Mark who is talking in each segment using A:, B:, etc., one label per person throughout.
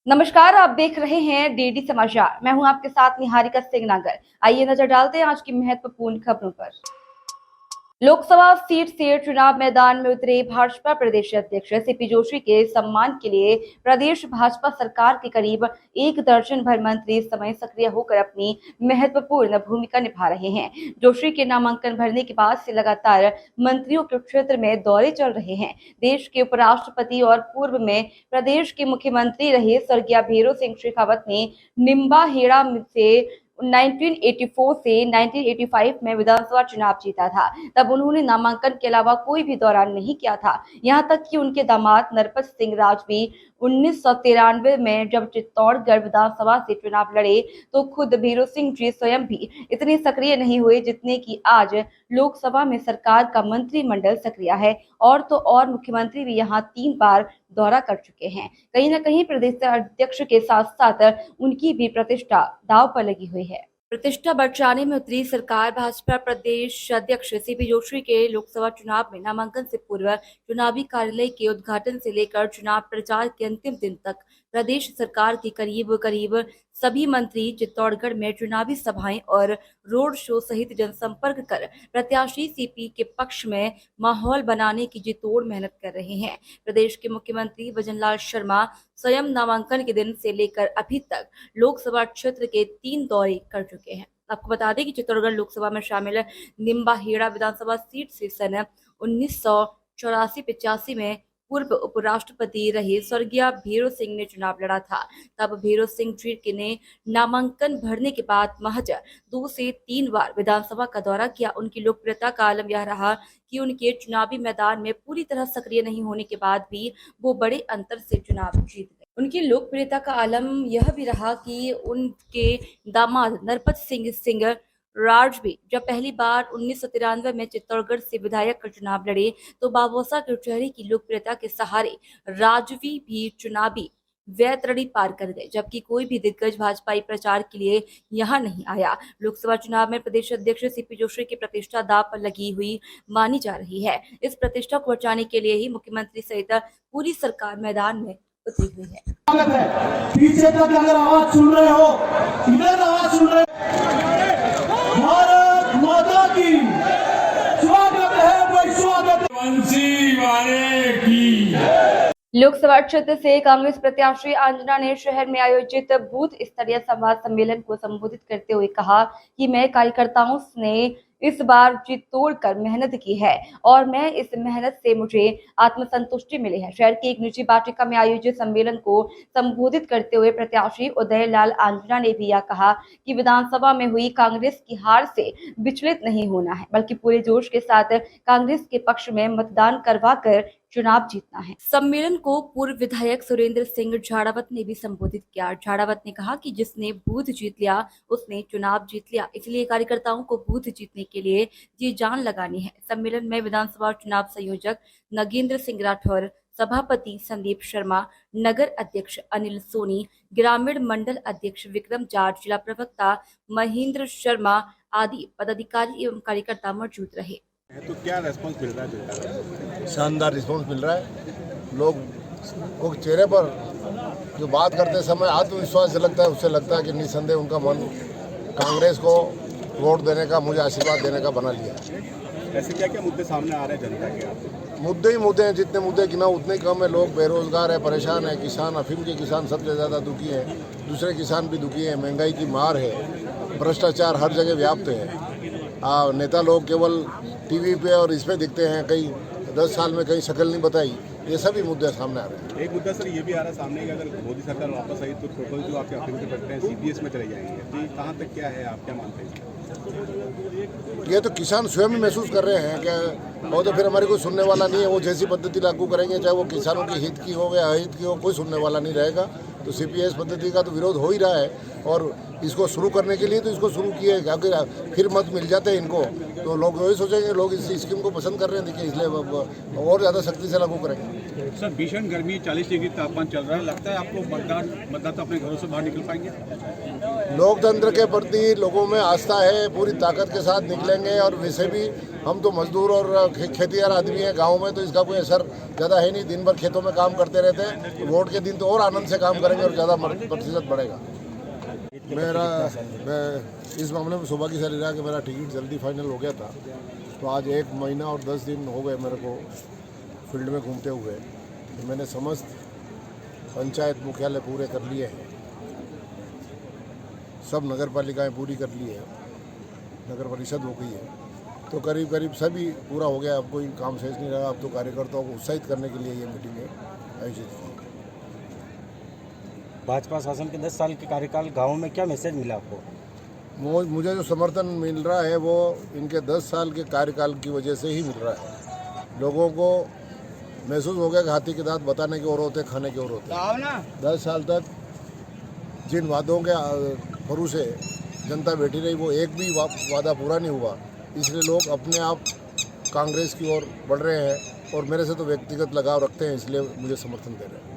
A: नमस्कार, आप देख रहे हैं डीडी समाचार। मैं हूं आपके साथ निहारिका सिंह नागर। आइए नजर डालते हैं आज की महत्वपूर्ण खबरों पर। लोकसभा सीट से चुनाव मैदान में उतरे भाजपा प्रदेश अध्यक्ष सीपी जोशी के सम्मान के लिए प्रदेश भाजपा सरकार के करीब 1 दर्जन भर मंत्री इस समय सक्रिय होकर अपनी महत्वपूर्ण भूमिका निभा रहे हैं। जोशी के नामांकन भरने के बाद से लगातार मंत्रियों के क्षेत्र में दौरे चल रहे हैं। देश के उपराष्ट्रपति और पूर्व में प्रदेश के मुख्यमंत्री रहे स्वर्गीय भैरों सिंह शेखावत ने निम्बाहेड़ा से 1984 से 1985 में विधानसभा चुनाव जीता था। तब उन्होंने नामांकन के अलावा कोई भी दौरान नहीं किया था। यहां तक कि उनके दामाद नरपत सिंह राज भी 1993 में जब चित्तौड़गढ़ विधानसभा से चुनाव लड़े तो खुद भैरों सिंह जी स्वयं भी इतने सक्रिय नहीं हुए जितने कि आज लोकसभा में सरकार का मंत्रिमंडल सक्रिय है। और तो और मुख्यमंत्री भी यहां 3 बार दौरा कर चुके हैं। कहीं ना कहीं प्रदेश अध्यक्ष के साथ साथ उनकी भी प्रतिष्ठा दांव पर लगी हुई है। प्रतिष्ठा बचाने में उतरी सरकार भाजपा प्रदेश अध्यक्ष सीपी जोशी के लोकसभा चुनाव में नामांकन से पूर्व चुनावी कार्यालय के उद्घाटन से लेकर चुनाव प्रचार के अंतिम दिन तक प्रदेश सरकार के करीब सभी मंत्री चित्तौड़गढ़ में चुनावी सभाएं और रोड शो सहित जनसंपर्क कर प्रत्याशी सीपी के पक्ष में माहौल बनाने की जी तोड़ मेहनत कर रहे हैं। प्रदेश के मुख्यमंत्री भजनलाल शर्मा स्वयं नामांकन के दिन से लेकर अभी तक लोकसभा क्षेत्र के 3 दौरे कर चुके हैं। आपको बता दें कि चित्तौड़गढ़ लोकसभा में शामिल निम्बाहेड़ा विधानसभा सीट से सन 1984-85 में पूर्व उपराष्ट्रपति रहे स्वर्गीय भैरों सिंह ने चुनाव लड़ा था। तब भैरों सिंह जी ने नामांकन भरने के बाद महज 2 से 3 बार विधानसभा का दौरा किया। उनकी लोकप्रियता का आलम यह रहा कि उनके चुनावी मैदान में पूरी तरह सक्रिय नहीं होने के बाद भी वो बड़े अंतर से चुनाव जीत गए। उनकी लोकप्रियता का आलम यह भी रहा कि उनके दामाद नरपत सिंह राज भी जब पहली बार 1993 में चित्तौड़गढ़ से विधायक का चुनाव लड़े तो बाबोसा के चेहरे की लोकप्रियता के सहारे राजवी भी चुनावी वैतरणी पार कर गए, जबकि कोई भी दिग्गज भाजपाई प्रचार के लिए यहां नहीं आया। लोकसभा चुनाव में प्रदेश अध्यक्ष सीपी जोशी की प्रतिष्ठा दांव पर लगी हुई मानी जा रही है। इस प्रतिष्ठा को बचाने के लिए ही मुख्यमंत्री सहित पूरी सरकार मैदान में उतरी हुई है।
B: पीछे तक अगर आवाज सुन रहे हो, इधर आवाज सुन रहे भारत माता की स्वागत है, भाई स्वागत वंशी वाले की।
A: लोकसभा क्षेत्र से कांग्रेस प्रत्याशी अंजना ने शहर में आयोजित बूथ स्तरीय संवाद सम्मेलन को संबोधित करते हुए कहा कि मैं कार्यकर्ताओं ने इस बार जी तोड़कर मेहनत की है और मैं इस मेहनत से मुझे आत्मसंतुष्टि मिली है। शहर की एक निजी वाटिका में आयोजित सम्मेलन को संबोधित करते हुए प्रत्याशी उदय लाल अंजना ने भी यह कहा कि विधानसभा में हुई कांग्रेस की हार से विचलित नहीं होना है, बल्कि पूरे जोश के साथ कांग्रेस के पक्ष में मतदान करवा कर चुनाव जीतना है। सम्मेलन को पूर्व विधायक सुरेंद्र सिंह झाड़ावत ने भी संबोधित किया। झाड़ावत ने कहा कि जिसने बूथ जीत लिया उसने चुनाव जीत लिया, इसलिए कार्यकर्ताओं को बूथ जीतने के लिए जी जान लगानी है। सम्मेलन में विधानसभा चुनाव संयोजक नगेंद्र सिंह राठौर, सभापति संदीप शर्मा, नगर अध्यक्ष अनिल सोनी, ग्रामीण मंडल अध्यक्ष विक्रम जाट, जिला प्रवक्ता महेंद्र शर्मा आदि पदाधिकारी एवं कार्यकर्ता मौजूद रहे।
C: तो क्या रेस्पॉन्स मिल रहा है?
D: शानदार रिस्पॉन्स मिल रहा है। लोग को चेहरे पर जो बात करते समय आत्मविश्वास झलकता है, उससे लगता है कि निसंदेह उनका मन कांग्रेस को वोट देने का, मुझे आशीर्वाद देने का बना लिया है।
C: ऐसे क्या क्या मुद्दे सामने आ रहे हैं जनता के? आपके
D: मुद्दे ही मुद्दे हैं, जितने मुद्दे गिनाओ उतने कम है। लोग बेरोजगार है, परेशान है, किसान, अफीम के किसान सबसे ज़्यादा दुखी है, दूसरे किसान भी दुखी है, महंगाई की मार है, भ्रष्टाचार हर जगह व्याप्त है। नेता लोग केवल टीवी पे और इस पे दिखते हैं, कई 10 साल में कहीं शक्ल नहीं बताई। ये सभी मुद्दे सामने आ रहे हैं।
C: एक मुद्दा सर ये भी आ रहा है सामने कि अगर मोदी सरकार वापस आई तो टोटल जो आपके अफीम के पट्टे हैं सीपीएस में चले जाएंगे, तो कहाँ तक क्या है, आप क्या मानते हैं?
D: ये तो किसान स्वयं ही महसूस कर रहे हैं कि वो तो फिर हमारी कोई सुनने वाला नहीं है। वो जैसी पद्धति लागू करेंगे, चाहे वो किसानों की हित की हो या अहित की हो, कोई सुनने वाला नहीं रहेगा। तो सीपीएस पद्धति का तो विरोध हो ही रहा है और इसको शुरू करने के लिए तो इसको शुरू किए, अगर फिर मत मिल जाते हैं इनको तो लोग वही सोचेंगे लोग इस स्कीम को पसंद कर रहे हैं, देखिए इसलिए और ज़्यादा सख्ती से लागू करेंगे।
C: सर भीषण गर्मी 40 डिग्री तापमान चल रहा है, लगता है आपको मतदाता अपने घरों से बाहर निकल पाएंगे?
D: लोकतंत्र के प्रति लोगों में आस्था है, पूरी ताकत के साथ निकलेंगे। और वैसे भी हम तो मजदूर और खेतीहर आदमी हैं गांव में, तो इसका कोई असर ज़्यादा है नहीं, दिन भर खेतों में काम करते रहते हैं। तो वोट के दिन तो और आनंद से काम करेंगे और ज़्यादा प्रतिशत बढ़ेगा। मैं इस मामले में सौभाग्यशाली रहा कि मेरा टिकट जल्दी फाइनल हो गया था। तो आज 1 महीना और 10 दिन हो गए मेरे को फील्ड में घूमते हुए। तो मैंने समस्त पंचायत मुख्यालय पूरे कर लिए हैं, सब नगर पालिकाएँ पूरी कर ली है, नगर परिषद हो गई है, तो करीब करीब सभी पूरा हो गया। अब कोई काम शेष नहीं रहा। अब तो कार्यकर्ताओं को उत्साहित करने के लिए ये मीटिंगें आयोजित की।
E: भाजपा शासन के 10 साल के कार्यकाल गाँव में क्या मैसेज मिला आपको?
D: मुझे जो समर्थन मिल रहा है वो इनके 10 साल के कार्यकाल की वजह से ही मिल रहा है। लोगों को महसूस हो गया कि हाथी के दांत बताने के और होते, खाने के और होते। 10 साल तक जिन वादों के भरोसे जनता बैठी रही, वो एक भी वादा पूरा नहीं हुआ। इसलिए लोग अपने आप कांग्रेस की ओर बढ़ रहे हैं और मेरे से तो व्यक्तिगत लगाव रखते हैं, इसलिए मुझे समर्थन दे रहे हैं।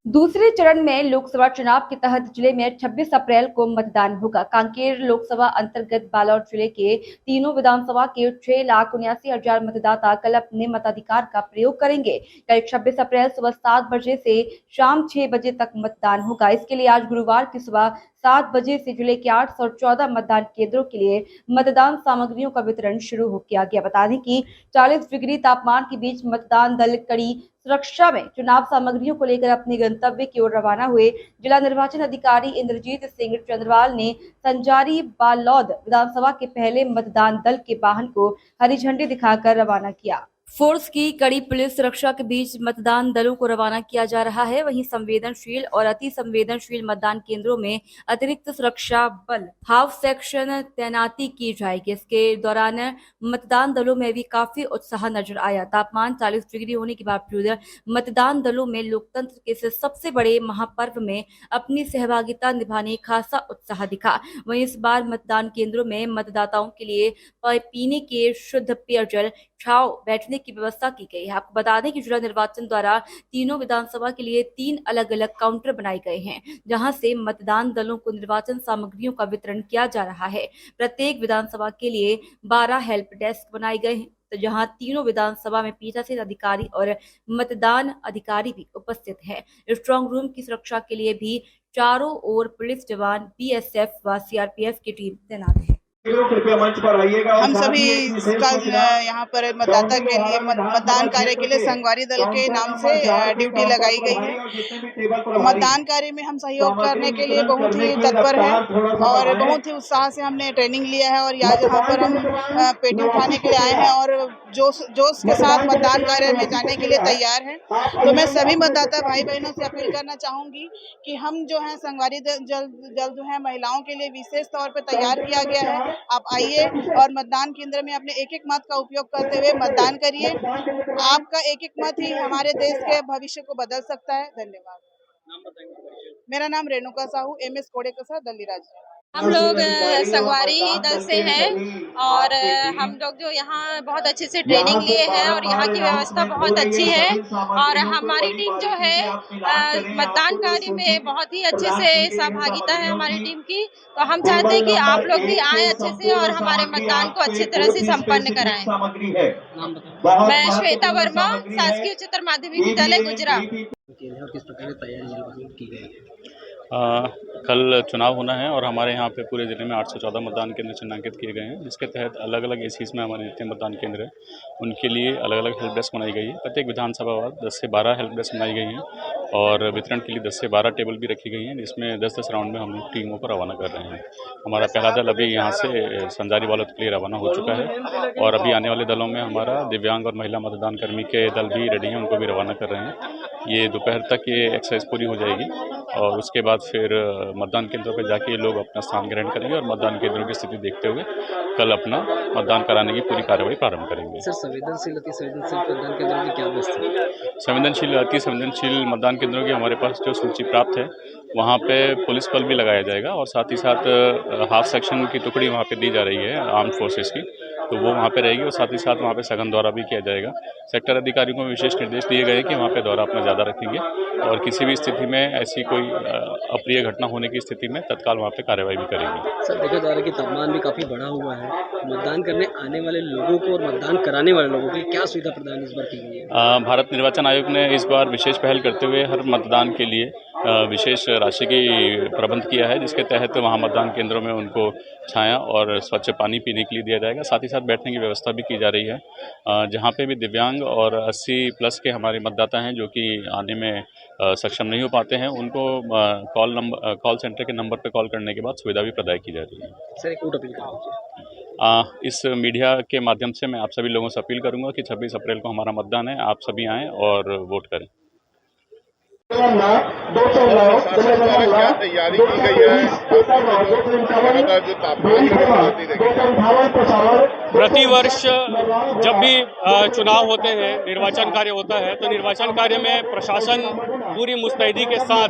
A: दूसरे चरण में लोकसभा चुनाव के तहत जिले में 26 अप्रैल को मतदान होगा। कांकेर लोकसभा अंतर्गत बालोद जिले के तीनों विधानसभा के 6,79,000 मतदाता कल अपने मताधिकार का प्रयोग करेंगे। कल 26 अप्रैल सुबह 7 बजे से शाम 6 बजे तक मतदान होगा। इसके लिए आज गुरुवार की सुबह 7 बजे से जिले के 814 मतदान केंद्रों के लिए मतदान सामग्रियों का वितरण शुरू हो किया गया। बता दें कि 40 डिग्री तापमान के बीच मतदान दल कड़ी सुरक्षा में चुनाव सामग्रियों को लेकर अपने गंतव्य की ओर रवाना हुए। जिला निर्वाचन अधिकारी इंद्रजीत सिंह चंद्रवाल ने संजारी बालोद विधानसभा के पहले मतदान दल के वाहन को हरी झंडी दिखाकर रवाना किया। फोर्स की कड़ी पुलिस सुरक्षा के बीच मतदान दलों को रवाना किया जा रहा है। वहीं संवेदनशील और अति संवेदनशील मतदान केंद्रों में अतिरिक्त सुरक्षा बल हाफ सेक्शन तैनाती की जाएगी। इसके दौरान मतदान दलों में भी काफी उत्साह नजर आया। तापमान 40 डिग्री होने के बावजूद मतदान दलों में लोकतंत्र के इस सबसे बड़े महापर्व में अपनी सहभागिता निभाने खासा उत्साह दिखा। वहीं इस बार मतदान केंद्रों में मतदाताओं के लिए पीने के शुद्ध पेयजल, छाव, बैठने की व्यवस्था की गई है। आपको बता दें कि जिला निर्वाचन द्वारा तीनों विधानसभा के लिए 3 अलग अलग काउंटर बनाए गए हैं, जहां से मतदान दलों को निर्वाचन सामग्रियों का वितरण किया जा रहा है। प्रत्येक विधानसभा के लिए 12 हेल्प डेस्क बनाए गए हैं, तो जहां तीनों विधानसभा में पीठासीन अधिकारी और मतदान अधिकारी भी उपस्थित हैं। स्ट्रांग रूम की सुरक्षा के लिए भी चारों ओर पुलिस जवान, बीएसएफ व सीआरपीएफ की टीम तैनात है।
F: हम सभी कल यहाँ पर मतदाता के लिए मतदान कार्य के लिए संगवारी दल के नाम से ड्यूटी लगाई गई है। मतदान कार्य में हम सहयोग करने के लिए बहुत ही तत्पर हैं और बहुत ही उत्साह से हमने ट्रेनिंग लिया है और यहाँ पर हम पेटी उठाने के लिए आए हैं और जोश के साथ मतदान कार्य में जाने के लिए तैयार हैं। तो मैं सभी मतदाता भाई बहनों से अपील करना चाहूंगी कि हम जो है संगवारी दल जो है महिलाओं के लिए विशेष तौर पर तैयार किया गया है। आप आइए और मतदान केंद्र में अपने एक एक मत का उपयोग करते हुए मतदान करिए। आपका एक एक मत ही हमारे देश के भविष्य को बदल सकता है। धन्यवाद। मेरा नाम रेणुका साहू, MS कोड़े कसा, दल्लीराज।
G: हम लोग संगवारी दल से हैं और हम लोग जो यहाँ बहुत अच्छे से ट्रेनिंग लिए हैं और यहाँ की व्यवस्था बहुत अच्छी है और हमारी टीम जो है मतदान कार्य में बहुत ही अच्छे से सहभागिता है हमारी टीम की। तो हम चाहते हैं कि आप लोग भी आए अच्छे से और हमारे मतदान को अच्छी तरह से संपन्न कराएं। मैं श्वेता वर्मा, शासकीय उच्चतर माध्यमिक विद्यालय गुजरात।
E: किस प्रकार की तैयारी की गई है?
H: कल चुनाव होना है और हमारे यहाँ पे पूरे ज़िले में 814 मतदान केंद्र चिन्हांकित किए गए हैं, जिसके तहत अलग अलग एसीज में हमारे जितने मतदान केंद्र हैं उनके लिए अलग अलग हेल्प डेस्क बनाई गई है। प्रत्येक विधानसभा वार 10 से 12 हेल्प डेस्क बनाई गई हैं और वितरण के लिए 10 से 12 टेबल भी रखी गई हैं, जिसमें 10-10 राउंड में हम लोग टीमों को रवाना कर रहे हैं। हमारा पहला दल अभी यहाँ से संजारी बालोद के लिए रवाना हो चुका है और अभी आने वाले दलों में हमारा दिव्यांग और महिला मतदान कर्मी के दल भी रेडी हैं, उनको भी रवाना कर रहे हैं। ये दोपहर तक ये एक्सरसाइज पूरी हो जाएगी और उसके बाद फिर मतदान केंद्रों पर जाके लोग अपना स्थान ग्रहण करेंगे और मतदान केंद्रों की स्थिति देखते हुए कल अपना मतदान कराने की पूरी कार्रवाई प्रारंभ करेंगे।
E: सर, संवेदनशील अति संवेदनशील मतदान केंद्रों की क्या व्यवस्था है?
H: संवेदनशील अति संवेदनशील मतदान केंद्रों की हमारे पास जो सूची प्राप्त है वहाँ पे पुलिस बल भी लगाया जाएगा और साथ ही साथ हाफ सेक्शन की टुकड़ी वहाँ पे दी जा रही है आर्म्ड फोर्सेस की, तो वो वहाँ पे रहेगी और साथ ही साथ वहाँ पे सघन दौरा भी किया जाएगा। सेक्टर अधिकारियों को विशेष निर्देश दिए गए हैं कि वहाँ पे दौरा अपना ज़्यादा रखेंगे और किसी भी स्थिति में ऐसी कोई अप्रिय घटना होने की स्थिति में तत्काल वहाँ पे कार्रवाई भी करेंगे।
I: सर, देखा जा रहा है कि तापमान भी काफ़ी बढ़ा हुआ है, मतदान करने आने वाले लोगों को और मतदान कराने वाले लोगों के लिए क्या सुविधा प्रदान इस बार की गई है?
H: भारत निर्वाचन आयोग ने इस बार विशेष पहल करते हुए हर मतदान के लिए विशेष राशि की प्रबंध किया है, जिसके तहत वहाँ मतदान केंद्रों में उनको छाया और स्वच्छ पानी पीने के लिए दिया जाएगा। साथ ही साथ बैठने की व्यवस्था भी की जा रही है। जहाँ पे भी दिव्यांग और 80 प्लस के हमारे मतदाता हैं जो कि आने में सक्षम नहीं हो पाते हैं, उनको कॉल सेंटर के नंबर पे कॉल करने के बाद सुविधा भी प्रदान की जा रही है।
I: सर, एक और अपील कर दीजिए।
H: इस मीडिया के माध्यम से मैं आप सभी लोगों से अपील करूंगा कि 26 अप्रैल को हमारा मतदान है, आप सभी आएँ और वोट करें।
C: क्या तैयारी की गई है जो तापमान
J: प्रतिवर्ष जब भी चुनाव होते हैं, निर्वाचन कार्य होता है, तो निर्वाचन कार्य में प्रशासन पूरी मुस्तैदी के साथ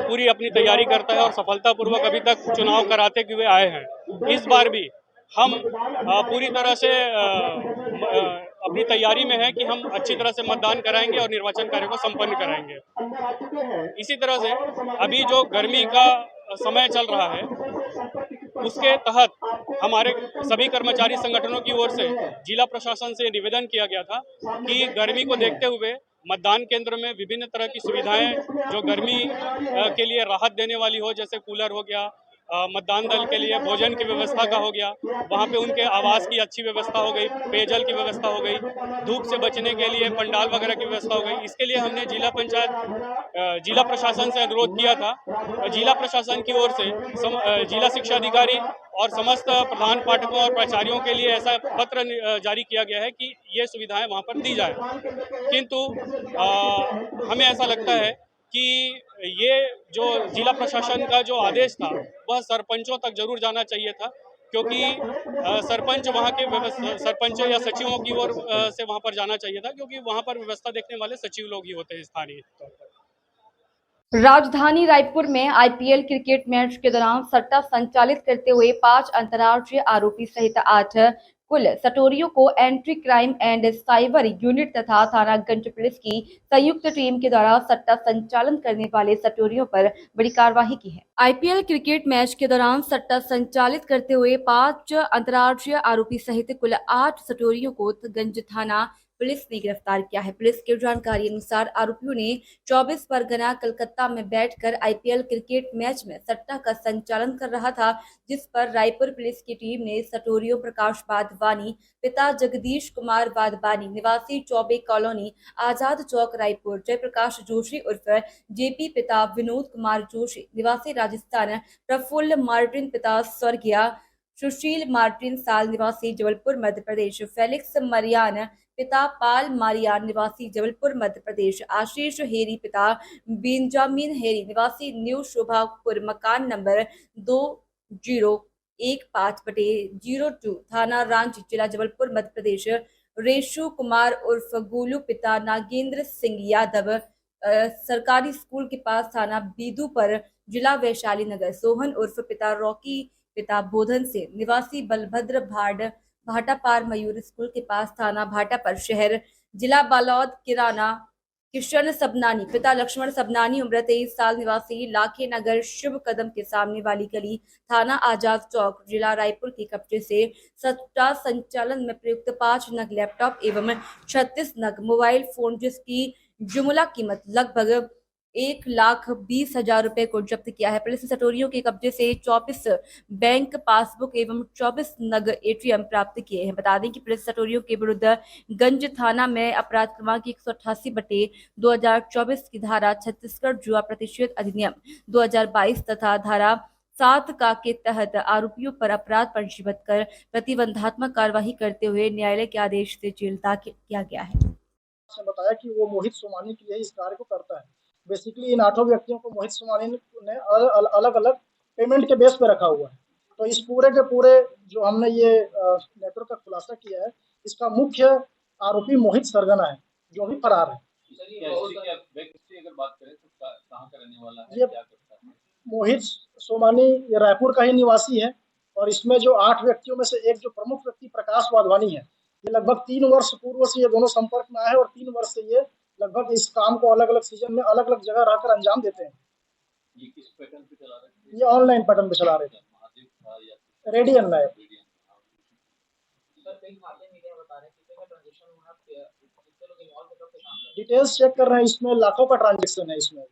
J: पूरी अपनी तैयारी करता है और सफलतापूर्वक अभी तक चुनाव कराते हुए आए हैं। इस बार भी हम पूरी तरह से अपनी तैयारी में है कि हम अच्छी तरह से मतदान कराएंगे और निर्वाचन कार्य को संपन्न कराएंगे। इसी तरह से अभी जो गर्मी का समय चल रहा है, उसके तहत हमारे सभी कर्मचारी संगठनों की ओर से जिला प्रशासन से निवेदन किया गया था कि गर्मी को देखते हुए मतदान केंद्र में विभिन्न तरह की सुविधाएं जो गर्मी के लिए राहत देने वाली हो, जैसे कूलर हो गया, मतदान दल के लिए भोजन की व्यवस्था का हो गया, वहाँ पे उनके आवास की अच्छी व्यवस्था हो गई, पेयजल की व्यवस्था हो गई, धूप से बचने के लिए पंडाल वगैरह की व्यवस्था हो गई। इसके लिए हमने जिला प्रशासन से अनुरोध किया था। जिला प्रशासन की ओर से जिला शिक्षा अधिकारी और समस्त प्रधान पाठकों और प्राचार्यों के लिए ऐसा पत्र जारी किया गया है कि ये सुविधाएं वहाँ पर दी जाए। किंतु हमें ऐसा लगता है कि ये जो जिला प्रशासन का जो आदेश था वह सरपंचों तक जरूर जाना चाहिए था, क्योंकि सरपंच वहाँ के सरपंचों या सचिवों की ओर से वहाँ पर जाना चाहिए था, क्योंकि वहाँ पर व्यवस्था देखने वाले सचिव लोग ही होते हैं स्थानीय तौर पर।
A: राजधानी रायपुर में आईपीएल क्रिकेट मैच के दौरान सट्टा संचालित करते हुए 5 अंतर्राज्यीय आरोपी सहित 8 कुल सटोरियों को anti crime and cyber unit तथा थानागंज पुलिस की संयुक्त टीम के द्वारा सट्टा संचालन करने वाले सटोरियों पर बड़ी कार्रवाई की है। आईपीएल क्रिकेट मैच के दौरान सट्टा संचालित करते हुए 5 अंतर्राज्यीय आरोपी सहित कुल 8 सटोरियों को गंज थाना पुलिस ने गिरफ्तार किया है। पुलिस की जानकारी अनुसार आरोपियों ने 24 परगना कलकत्ता में बैठकर आईपीएल क्रिकेट मैच में सट्टा का संचालन कर रहा था, जिस पर रायपुर पुलिस की टीम ने सटोरियों प्रकाश वाधवानी पिता जगदीश कुमार वाधवानी निवासी चौबे कॉलोनी आजाद चौक रायपुर, जयप्रकाश जोशी उर्फ जेपी पिता विनोद कुमार जोशी निवासी राजस्थान, प्रफुल्ल मार्टिन पिता स्वर्गीय सुशील मार्टिन साल निवासी जबलपुर मध्य प्रदेश, फेलिक्स मरियान पिता पाल मारियान निवासी जबलपुर मध्य प्रदेश, आशीष हेरी पिता बेंजामिन हेरी निवासी न्यू शोभापुर मकान नंबर 2015/02 थाना रांची जिला जबलपुर मध्य प्रदेश, रेशु कुमार उर्फ गोलू पिता नागेंद्र सिंह यादव सरकारी स्कूल के पास थाना बीदू पर जिला वैशाली नगर, सोहन उर्फ पिता रॉकी पिता बोधन से निवासी बलभद्र भाटा पार मयूर स्कूल के पास थाना भाटा पर शहर, जिला बालौद किराना किशन सबनानी पिता लक्ष्मण सबनानी उम्र 23 साल निवासी लाखे नगर शुभ कदम के सामने वाली गली थाना आजाद चौक जिला रायपुर के कब्जे से सट्टा संचालन में प्रयुक्त 5 नग लैपटॉप एवं 36 नग मोबाइल फोन जिसकी जुमला कीमत लगभग 1,20,000 रुपए को जब्त किया है। पुलिस ने सटोरियों के कब्जे से 24 बैंक पासबुक एवं 24 नग एटीएम प्राप्त किए हैं। बता दें कि पुलिस सटोरियों के विरुद्ध गंज थाना में अपराध क्रमांक 188/2024 की धारा छत्तीसगढ़ जुआ प्रतिषेध अधिनियम 2022 तथा धारा 7 का के तहत आरोपियों पर अपराध पंजीबद्ध कर प्रतिबंधात्मक कार्यवाही करते हुए न्यायालय के आदेश से जेल दाखिल किया गया है।
K: बताया कि वो मोहित सोमानी के लिए इस कार्य को करता है। बेसिकली इन 8 व्यक्तियों को मोहित सोमानी ने अलग अलग पेमेंट के बेस पे रखा हुआ है। तो इस पूरे के पूरे जो हमने ये नेटवर्क का खुलासा किया है, इसका मुख्य आरोपी मोहित सरगना है जो भी फरार है। अगर बात करें तो कहां का रहने वाला है, मोहित सोमानी ये रायपुर का ही निवासी है और इसमें जो 8 व्यक्तियों में से एक जो प्रमुख व्यक्ति प्रकाश वाधवानी है, ये लगभग 3 वर्ष पूर्व से ये दोनों संपर्क में आए हैं और 3 वर्ष से ये लगभग इस काम को अलग अलग सीजन में अलग अलग जगह रहकर अंजाम देते हैं।
I: ये किस पैटर्न पे चला रहे थे?
K: ये ऑनलाइन पैटर्न पे चला रहे थे, रेडियन ऐप। डिटेल्स चेक कर रहे हैं, इसमें लाखों का ट्रांजेक्शन है। इसमें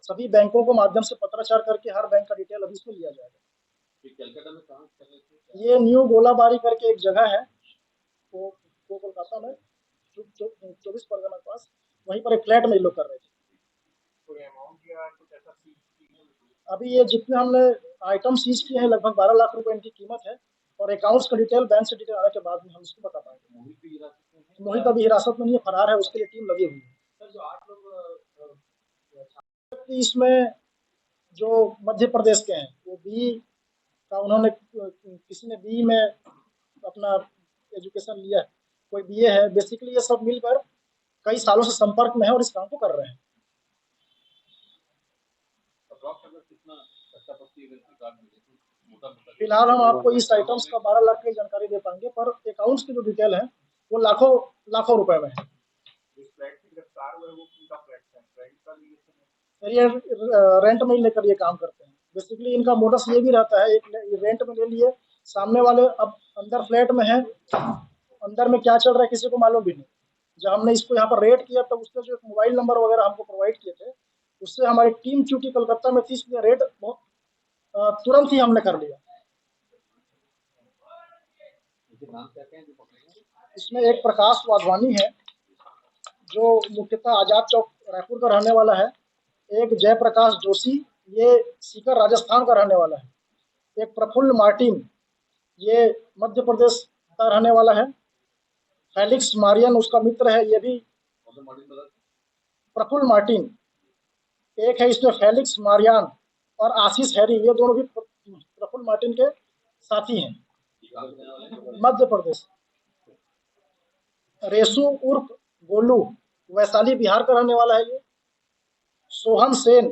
K: सभी बैंकों को माध्यम से पत्राचार करके हर बैंक का डिटेल अभी इसमें लिया जाएगा।
I: कलकत्ता में कहाँ कर रहे थे?
K: ये न्यू गोलाबारी करके एक जगह है, वो कोलकाता में 24 परगना के पास, वहीं पर एक फ्लैट में ये लोग कर रहे थे। अभी ये जितने हमने आइटम सीज किए हैं लगभग 12 लाख रुपए इनकी कीमत है और अकाउंट्स का डिटेल, बैंक से डिटेल आने के बाद में हम इसको बता पाएंगे। मोहित अभी हिरासत में नहीं है, फरार है, उसके लिए टीम लगी हुई है। इसमें जो मध्य प्रदेश के हैं वो बी का उन्होंने, किसी ने बी में अपना एजुकेशन लिया है, कोई बीए है। बेसिकली ये सब मिलकर कई सालों से संपर्क में है और इस काम को कर रहे हैं। फिलहाल हम आपको इस आइटम्स का 12 लाख की जानकारी दे पाएंगे, पर अकाउंट्स की जो डिटेल है वो लाखों रुपए में है। ये रेंट में लेकर ये काम करते हैं। बेसिकली इनका मोडस ये भी रहता है, एक रेंट में ले लिए, सामने वाले अब अंदर फ्लैट में है, अंदर में क्या चल रहा है किसी को मालूम भी नहीं। जब हमने इसको यहाँ पर रेड किया तब उसके जो मोबाइल नंबर वगैरह हमको प्रोवाइड किए थे, उससे हमारी टीम चूंकि कलकत्ता में थी, इसलिए रेड बहुत तुरंत ही हमने कर लिया। इसमें एक प्रकाश वाधवानी है जो मुख्यतः आजाद चौक रायपुर का रहने वाला है। एक जयप्रकाश जोशी, ये सीकर राजस्थान का रहने वाला है। एक प्रफुल्ल मार्टिन, ये मध्य प्रदेश का रहने वाला है। फेलिक्स मारियन उसका मित्र है, ये भी प्रफुल्ल मार्टिन। एक है इसमें फेलिक्स मारियन और आशीष हैरी, ये दोनों भी प्रफुल्ल मार्टिन के साथी हैं, मध्य प्रदेश। रेसू उर्फ गोलू वैशाली बिहार का रहने वाला है। ये सोहन सेन,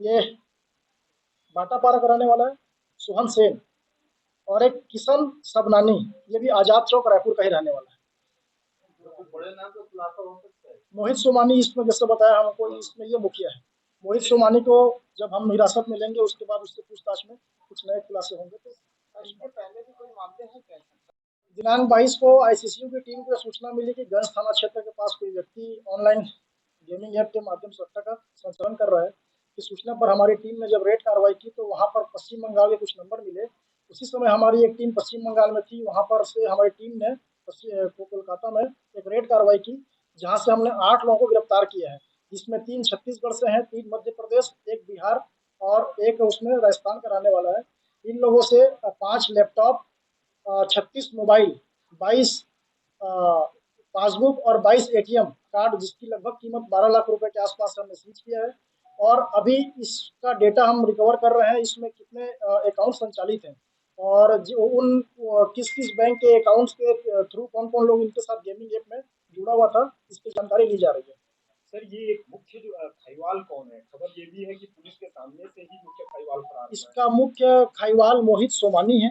K: ये बाटापारा का रहने वाला है, सोहन सेन। और एक किशन सबनानी, ये भी आजाद चौक रायपुर का ही रहने वाला है। मोहित सोमानी इसमें जैसे बताया हमको, इसमें ये मुखिया है। मोहित सोमानी को जब हम हिरासत में लेंगे उसके बाद उससे पूछताछ में कुछ नए खुलासे होंगे। तो इसके पहले भी कोई मामले हैं क्या? दिनांक 22 को आईसीसीयू की टीम को सूचना मिली कि गंज थाना क्षेत्र के पास कोई व्यक्ति ऑनलाइन गेमिंग ऐप के माध्यम से सट्टा का संचालन कर रहा है। इस सूचना पर हमारी टीम ने जब रेड कार्रवाई की तो वहां पर पश्चिम बंगाल के कुछ नंबर मिले। उसी समय हमारी एक टीम पश्चिम बंगाल में थी, वहां पर से हमारी टीम ने कोलकाता में एक रेड कार्रवाई की, जहां से हमने 8 लोगों को गिरफ्तार किया है, जिसमें 3 छत्तीसगढ़ से हैं, 3 मध्य प्रदेश, 1 बिहार और एक उसमें राजस्थान का रहने वाला है। इन लोगों से 5 लैपटॉप, 36 मोबाइल, 22 पासबुक और 22 एटीएम कार्ड, जिसकी लगभग कीमत 12 लाख रुपए के आसपास हमने सीज किया है। और अभी इसका डेटा हम रिकवर कर रहे हैं, इसमें कितने अकाउंट संचालित हैं और उन किस किस बैंक के अकाउंट्स के थ्रू कौन कौन लोग इनके साथ गेमिंग ऐप में जुड़ा हुआ था, इसकी जानकारी ली जा रही है।
L: सर, ये एक मुख्य जो खाईवाल कौन है? खबर ये भी है कि पुलिस के सामने से ही मुख्य खाईवाल फरार है।
K: इसका मुख्य खाईवाल मोहित सोमानी है,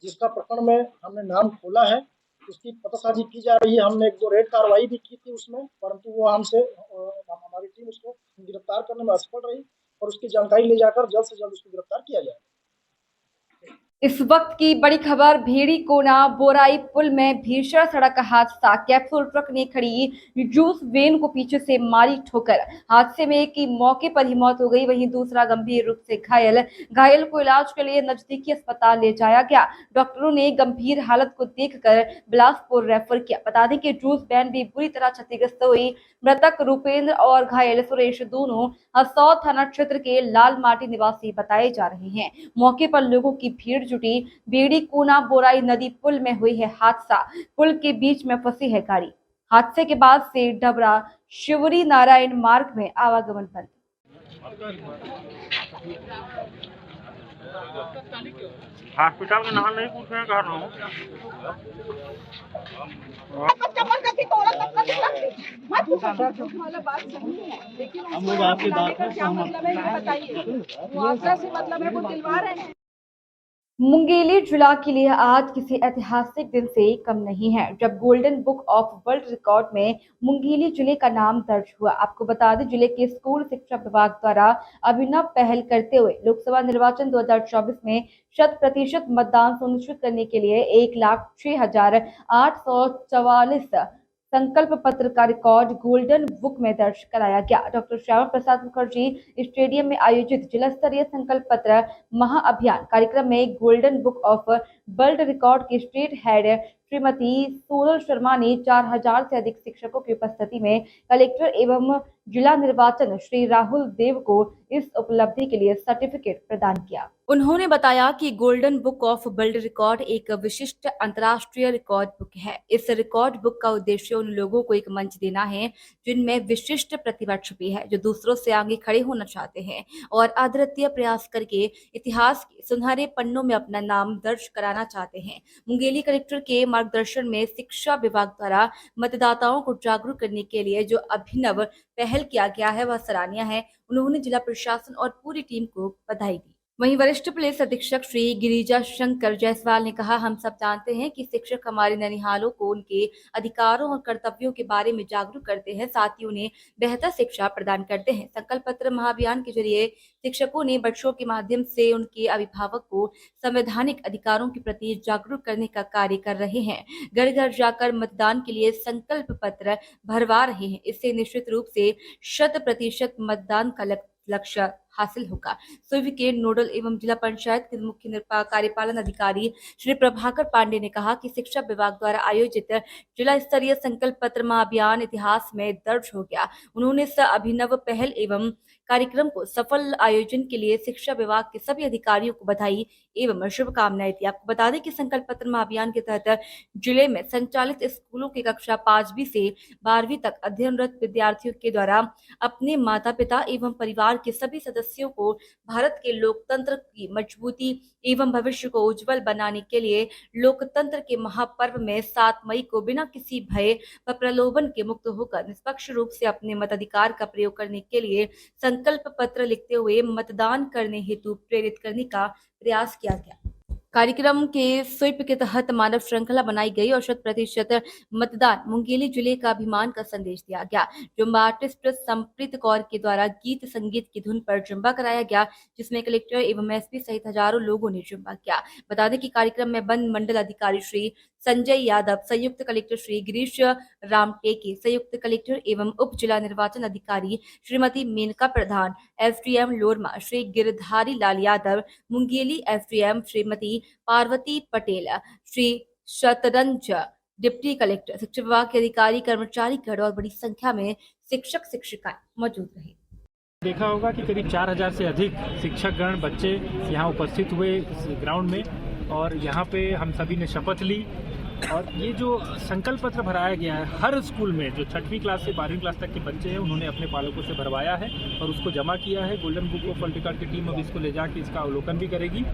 K: जिसका प्रकरण में हमने नाम खोला है। उसकी पतासाजी की जा रही है। हमने 1-2 रेड कार्रवाई भी की थी उसमें, परंतु वो हमारी टीम उसको गिरफ्तार करने में असफल रही और उसकी जानकारी ले जाकर जल्द से जल्द उसको गिरफ्तार किया जाए।
A: इस वक्त की बड़ी खबर, भेड़ी कोना बोराई पुल में भीषण सड़क हादसा। कैप्सूल ट्रक ने खड़ी जूस वैन को पीछे से मारी ठोकर। हादसे में एक की मौके पर ही मौत हो गई, वहीं दूसरा गंभीर रूप से घायल को इलाज के लिए नजदीकी अस्पताल ले जाया गया। डॉक्टरों ने गंभीर हालत को देखकर बिलासपुर रेफर किया। बता दें कि जूस वैन भी बुरी तरह क्षतिग्रस्त हुई। मृतक रूपेंद्र और घायल सुरेश दोनों हसौद थाना क्षेत्र के लाल माटी निवासी बताए जा रहे हैं। मौके पर लोगों की भीड़ जुटी। बेड़ी कोना बोराई नदी पुल में हुई है हादसा। पुल के बीच में फंसी है गाड़ी। हादसे के बाद से डबरा शिवरी नारायण मार्ग में आवागमन बंद।
J: हॉस्पिटल के नाम नहीं पूछने कह रहा हूँ।
I: हम लोग आपकी बात है
A: मुंगेली जिला के लिए आज किसी ऐतिहासिक दिन से कम नहीं है जब golden book of world record में मुंगेली जिले का नाम दर्ज हुआ। आपको बता दें, जिले के स्कूल शिक्षा विभाग द्वारा अभिनव पहल करते हुए लोकसभा निर्वाचन 2024 में 100% मतदान सुनिश्चित करने के लिए 1,06,844 संकल्प पत्र का रिकॉर्ड गोल्डन बुक में दर्ज कराया गया। डॉक्टर श्यामा प्रसाद मुखर्जी स्टेडियम में आयोजित जिला स्तरीय संकल्प पत्र महाअभियान कार्यक्रम में golden book of world record की स्टेट हेड श्रीमती सोनल शर्मा ने 4000 से अधिक शिक्षकों की उपस्थिति में कलेक्टर एवं जिला निर्वाचन श्री राहुल देव को इस उपलब्धि के लिए सर्टिफिकेट प्रदान किया। उन्होंने बताया कि golden book of world record एक विशिष्ट अंतर्राष्ट्रीय रिकॉर्ड बुक है। इस रिकॉर्ड बुक का उद्देश्य उन लोगों को एक मंच देना है जिनमें विशिष्ट प्रतिभा छुपी है, जो दूसरों से आगे खड़े होना चाहते हैं और अद्वितीय प्रयास करके इतिहास के सुनहरे पन्नों में अपना नाम दर्ज कराना चाहते हैं। मुंगेली कलेक्टर के मार्गदर्शन में शिक्षा विभाग द्वारा मतदाताओं को जागरूक करने के लिए जो अभिनव पहल किया गया है वह सराहनीय है। उन्होंने जिला प्रशासन और पूरी टीम को बधाई दी। वहीं वरिष्ठ पुलिस अधीक्षक श्री गिरिजा शंकर जायसवाल ने कहा, हम सब जानते हैं कि शिक्षक हमारे ननिहालों को उनके अधिकारों और कर्तव्यों के बारे में जागरूक करते हैं, साथ ही उन्हें बेहतर शिक्षा प्रदान करते हैं। संकल्प पत्र महाअभियान के जरिए शिक्षकों ने बच्चों के माध्यम से उनके अभिभावक को संवैधानिक अधिकारों के प्रति जागरूक करने का कार्य कर रहे हैं। घर घर जाकर मतदान के लिए संकल्प पत्र भरवा रहे हैं। इससे निश्चित रूप से 100% मतदान का लक्ष्य हासिल होगा। स्वीप के नोडल एवं जिला पंचायत के मुख्य कार्यपालन अधिकारी श्री प्रभाकर पांडे ने कहा कि शिक्षा विभाग द्वारा आयोजित जिला स्तरीय संकल्प पत्र महाअभियान इतिहास में दर्ज हो गया। उन्होंने इस अभिनव पहल एवं कार्यक्रम को सफल आयोजन के लिए शिक्षा विभाग के सभी अधिकारियों को बधाई एवं शुभकामनाएं दी। आपको बता दें कि संकल्प पत्र महाअभियान के तहत जिले में संचालित स्कूलों की कक्षा 5वीं से 12वीं तक अध्ययनरत विद्यार्थियों के द्वारा अपने माता पिता एवं परिवार के सभी सदस्यों को भारत के लोकतंत्र की मजबूती एवं भविष्य को उज्जवल बनाने के लिए लोकतंत्र के महापर्व में 7 मई को बिना किसी भय व प्रलोभन के मुक्त होकर निष्पक्ष रूप से अपने मताधिकार का प्रयोग करने के लिए संकल्प पत्र लिखते हुए मतदान करने हेतु प्रेरित करने का प्रयास किया गया। कार्यक्रम के स्वीप के तहत मानव श्रृंखला बनाई गई और 100% मतदान मुंगेली जिले का अभिमान का संदेश दिया गया। जुम्बा आर्टिस्ट संप्रीत कौर के द्वारा गीत संगीत की धुन पर जुम्बा कराया गया, जिसमें कलेक्टर एवं एसपी सहित हजारों लोगों ने जुम्बा किया। बता दें कि कार्यक्रम में वन मंडल अधिकारी श्री संजय यादव, संयुक्त कलेक्टर श्री गिरीश राम टेके, संयुक्त कलेक्टर एवं उप जिला निर्वाचन अधिकारी श्रीमती मेनका प्रधान, एसडीएम लोरमा श्री गिरधारी लाल यादव, मुंगेली एसडीएम श्रीमती पार्वती पटेल, श्री शतरंज, डिप्टी कलेक्टर, शिक्षा विभाग के अधिकारी कर्मचारी गण और बड़ी संख्या में शिक्षक शिक्षिकाएं मौजूद रहे।
J: देखा होगा कि करीब 4000 से अधिक शिक्षकगण बच्चे यहाँ उपस्थित हुए ग्राउंड में और यहाँ पे हम सभी ने शपथ ली। और ये जो संकल्प पत्र भराया गया है हर स्कूल में, जो 6वीं क्लास से 12वीं क्लास तक के बच्चे हैं उन्होंने अपने पालकों से भरवाया है और उसको जमा किया है। Golden book of world record की टीम अब इसको ले जाके इसका अवलोकन भी करेगी।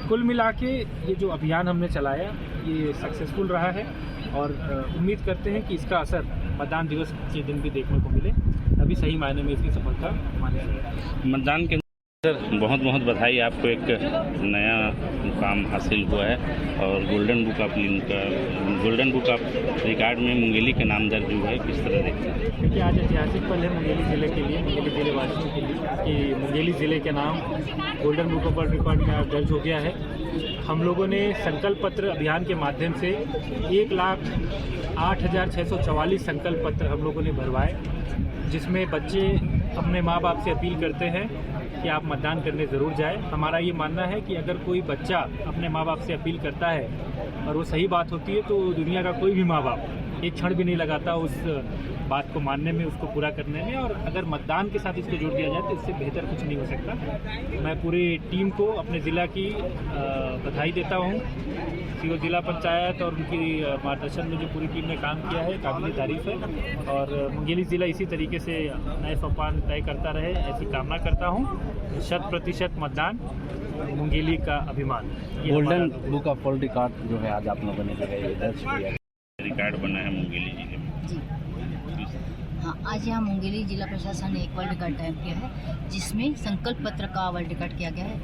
J: कुल मिला के ये जो अभियान हमने चलाया ये सक्सेसफुल रहा है और उम्मीद करते हैं कि इसका असर मतदान दिवस के दिन भी देखने को मिले, तभी सही मायने में इसकी सफलता हमारे मतदान के।
H: सर बहुत बहुत बधाई, आपको एक नया मुकाम हासिल हुआ है और गोल्डन बुक ऑफ रिकॉर्ड में मुंगेली के नाम दर्ज हुआ है, किस तरह देखते हैं?
J: क्योंकि आज ऐतिहासिक पल है मुंगेली ज़िले के लिए, मुंगेली ज़िले वासियों के लिए कि मुंगेली ज़िले के नाम golden book of world record में आज दर्ज हो गया है। हम लोगों ने संकल्प पत्र अभियान के माध्यम से 1,08,644 संकल्प पत्र हम लोगों ने भरवाए, जिसमें बच्चे अपने माँ बाप से अपील करते हैं कि आप मतदान करने ज़रूर जाएं। हमारा ये मानना है कि अगर कोई बच्चा अपने माँ बाप से अपील करता है और वो सही बात होती है तो दुनिया का कोई भी माँ बाप
M: एक क्षण भी नहीं लगाता उस बात को मानने में, उसको पूरा करने में, और अगर मतदान के साथ इसको जोड़ दिया जाए तो इससे बेहतर कुछ नहीं हो सकता। मैं पूरी टीम को अपने ज़िला की बधाई देता हूँ। सीहोर जिला पंचायत और उनकी मार्गदर्शन में जो पूरी टीम ने काम किया है काबिल तारीफ़ है, और मुंगेली ज़िला इसी तरीके से नए सोपान तय करता रहे, ऐसी कामना करता हूँ। 100% मतदान मुंगेली का अभिमान।
E: Golden book of world record जो है आज आप लोगों ने दर्ज किया,
N: रिकॉर्ड बना है मुंगेली जिले में।
O: हाँ, आज यहाँ मुंगेली जिला प्रशासन ने एक वर्ल्ड रिकॉर्ड कायम किया है, जिसमें संकल्प पत्र का वर्ल्ड रिकॉर्ड किया गया है।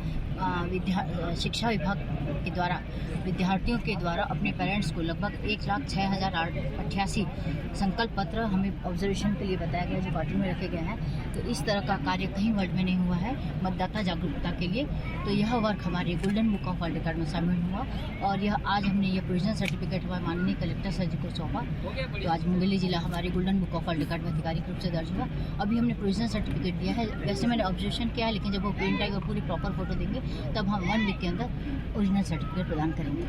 O: शिक्षा विभाग के द्वारा विद्यार्थियों के द्वारा अपने पेरेंट्स को लगभग 1,06,888 संकल्प पत्र हमें ऑब्जर्वेशन के लिए बताया गया, जो कार्टून में रखे गए हैं। तो इस तरह का कार्य कहीं वर्ल्ड में नहीं हुआ है मतदाता जागरूकता के लिए। तो यह वर्क हमारे golden book of world record में शामिल हुआ, और यह आज हमने यह प्रोविजनल सर्टिफिकेट हमारे माननीय कलेक्टर सर जी को सौंपा। तो आज मुंगेली जिला हमारी golden book of world record में आधिकारिक रूप से दर्ज हुआ। अभी हमने प्रोविजनल सर्टिफिकेट दिया है, वैसे मैंने ऑब्जर्वेशन किया है, लेकिन जब वो प्रिंट आएगा और पूरी प्रॉपर फोटो देंगे तब हम 1 वीक के अंदर ओरिजिनल सर्टिफिकेट प्रदान करेंगे।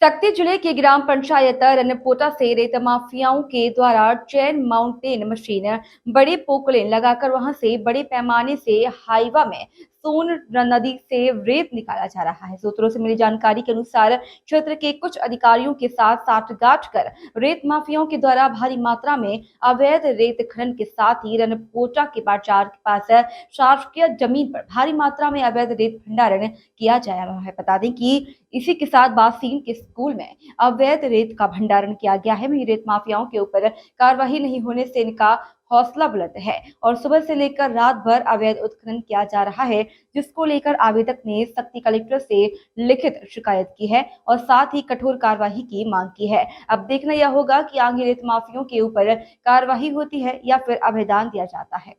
A: शक्ति जिले के ग्राम पंचायत रनपोटा से रेत माफियाओं के द्वारा चैन माउंटेन मशीन बड़े पोकलेन लगाकर वहां से बड़े पैमाने से हाईवा में सोन नदी से रेत निकाला जा रहा है। सूत्रों से मिली जानकारी के अनुसार क्षेत्र के कुछ अधिकारियों के साथ साठगांठ कर रेत माफियाओं के द्वारा भारी मात्रा में अवैध रेत खनन के साथ ही रनपोटा के बाजार के पास शासकीय जमीन पर भारी मात्रा में अवैध रेत भंडारण किया जा रहा है। बता दें कि इसी के साथ बासीन के स्कूल में अवैध रेत का भंडारण किया गया है। वहीं रेत माफियाओं के ऊपर कार्रवाई नहीं होने से इनका हौसला बुलंद है और सुबह से लेकर रात भर अवैध उत्खनन किया जा रहा है, जिसको लेकर आवेदक ने शक्ति कलेक्टर से लिखित शिकायत की है और साथ ही कठोर कार्रवाई की मांग की है। अब देखना यह होगा कि आगे रेत माफियों के ऊपर कार्रवाई होती है या फिर अभयदान दिया जाता है।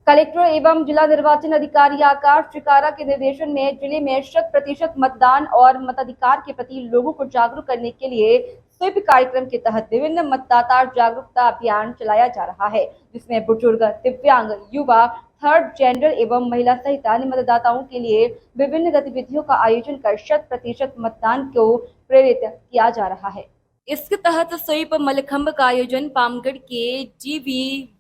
A: कलेक्टर एवं जिला निर्वाचन अधिकारी आकाश चिकारा के निर्देशन में जिले में 100% मतदान और मताधिकार के प्रति लोगों को जागरूक करने के लिए स्वीप कार्यक्रम के तहत विभिन्न मतदाता जागरूकता अभियान चलाया जा रहा है, जिसमें बुजुर्ग, दिव्यांग, युवा, थर्ड जेंडर एवं महिला सहित अन्य मतदाताओं के लिए विभिन्न गतिविधियों का आयोजन कर 100% मतदान को प्रेरित किया जा रहा है। इसके तहत स्वीप मलखंभ का आयोजन पामगढ़ के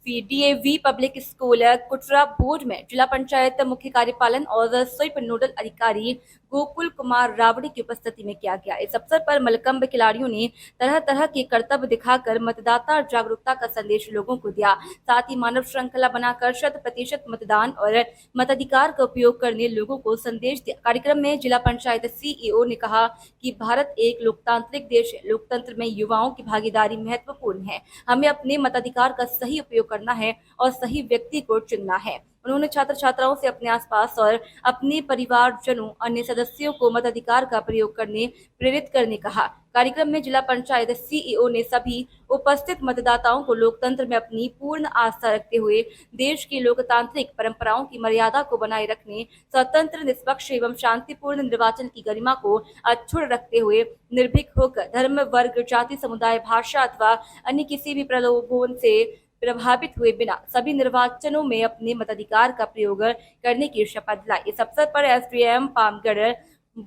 A: DAV पब्लिक स्कूल कुटरा बोर्ड में जिला पंचायत मुख्य कार्यपालन और स्वीप नोडल अधिकारी गोकुल कुमार रावड़ी की उपस्थिति में किया गया। इस अवसर पर मलखंभ खिलाड़ियों ने तरह तरह के कर्तव्य दिखाकर मतदाता जागरूकता का संदेश लोगों को दिया। साथ ही मानव श्रृंखला बनाकर 100% मतदान और मताधिकार का उपयोग करने लोगों को संदेश दिया। कार्यक्रम में जिला पंचायत CEO ने कहा कि भारत एक लोकतांत्रिक देश है। लोकतंत्र में युवाओं की भागीदारी महत्वपूर्ण है। हमें अपने मताधिकार का सही उपयोग करना है और सही व्यक्ति को चुनना है। उन्होंने छात्र छात्राओं से अपने आसपास और अपने परिवारजनों, अन्य सदस्यों को मताधिकार का प्रयोग करने प्रेरित करने कहा। कार्यक्रम में जिला पंचायत CEO ने सभी उपस्थित मतदाताओं को लोकतंत्र में अपनी पूर्ण आस्था रखते हुए देश की लोकतांत्रिक परंपराओं की मर्यादा को बनाए रखने, स्वतंत्र, निष्पक्ष एवं शांतिपूर्ण निर्वाचन की गरिमा को अक्षुण्ण रखते हुए निर्भीक होकर धर्म, वर्ग, जाति, समुदाय, भाषा अथवा अन्य किसी भी प्रलोभन से प्रभावित हुए बिना सभी निर्वाचनों में अपने मताधिकार का प्रयोग करने की शपथ दिलाई। इस अवसर पर SDM पामगढ़